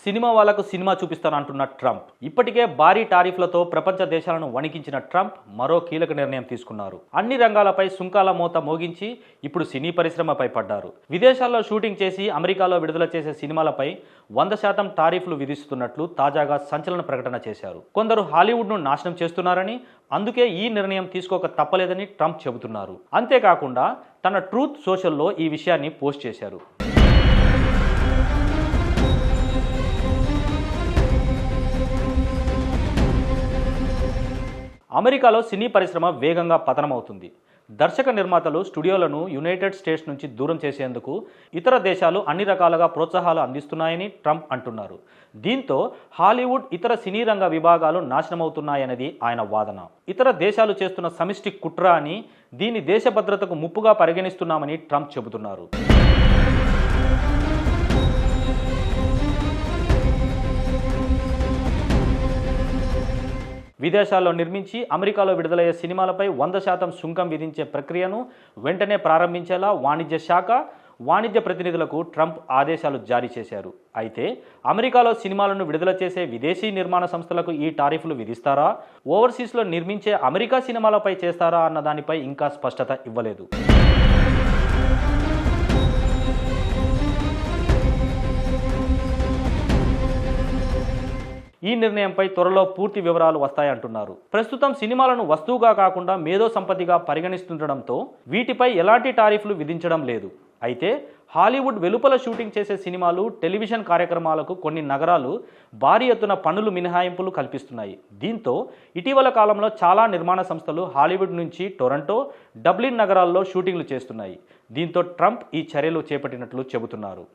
Cinema వాళ్లకు cinema చూపిస్తానంటున్న Trump. ఇప్పటికే భారీ టారిఫ్లతో ప్రపంచ దేశాలను వణికించిన ట్రంప్ మరో కీలక నిర్ణయం తీసుకున్నారు. అన్ని రంగాలపై సుంకాల మోత మోగించి ఇప్పుడు సినీ పరిశ్రమపై పడ్డారు. విదేశాల్లో షూటింగ్ చేసి అమెరికాలో విడుదల చేసే సినిమాలపై 100% టారిఫ్లు విధిస్తున్నట్లు తాజాగా సంచలన ప్రకటన చేశారు. కొందరు హాలీవుడ్ను నాశనం చేస్తున్నారని, అందుకే ఈ నిర్ణయం తీసుకోక తప్పలేదని ట్రంప్ చెబుతున్నారు. అంతేకాకుండా తన ట్రూత్ సోషల్లో ఈ విషయాన్ని పోస్ట్ చేశారు. అమెరికాలో సినీ పరిశ్రమ వేగంగా పతనమవుతుంది. దర్శక నిర్మాతలు స్టూడియోలను యునైటెడ్ స్టేట్స్ నుంచి దూరం చేసేందుకు ఇతర దేశాలు అన్ని రకాలుగా ప్రోత్సాహాలు అందిస్తున్నాయని ట్రంప్ అంటున్నారు. దీంతో హాలీవుడ్, ఇతర సినీ రంగ విభాగాలు నాశనమవుతున్నాయన్నది ఆయన వాదన. ఇతర దేశాలు చేస్తున్న సమిష్టి కుట్ర అని, దీని దేశ భద్రతకు ముప్పుగా పరిగణిస్తున్నామని ట్రంప్ చెబుతున్నారు. విదేశాల్లో నిర్మించి అమెరికాలో విడుదలయ్యే సినిమాలపై 100% సుంకం విధించే ప్రక్రియను వెంటనే ప్రారంభించేలా వాణిజ్య ప్రతినిధులకు ట్రంప్ ఆదేశాలు జారీ చేశారు. అయితే అమెరికాలో సినిమాలను విడుదల చేసే విదేశీ నిర్మాణ సంస్థలకు ఈ టారిఫ్లు విధిస్తారా, ఓవర్సీస్లో నిర్మించే అమెరికా సినిమాలపై చేస్తారా అన్న దానిపై ఇంకా స్పష్టత ఇవ్వలేదు. ఈ నిర్ణయంపై త్వరలో పూర్తి వివరాలు వస్తాయంటున్నారు. ప్రస్తుతం సినిమాలను వస్తువుగా కాకుండా మేధో సంపత్తిగా పరిగణిస్తుండటంతో వీటిపై ఎలాంటి టారిఫ్లు విధించడం లేదు. అయితే హాలీవుడ్ వెలుపల షూటింగ్ చేసే సినిమాలు, టెలివిజన్ కార్యక్రమాలకు కొన్ని నగరాలు భారీ ఎత్తున పన్నులు మినహాయింపులు కల్పిస్తున్నాయి. దీంతో ఇటీవల కాలంలో చాలా నిర్మాణ సంస్థలు హాలీవుడ్ నుంచి టొరంటో, డబ్లిన్ నగరాల్లో షూటింగ్లు చేస్తున్నాయి. దీంతో ట్రంప్ ఈ చర్యలు చేపట్టినట్లు చెబుతున్నారు.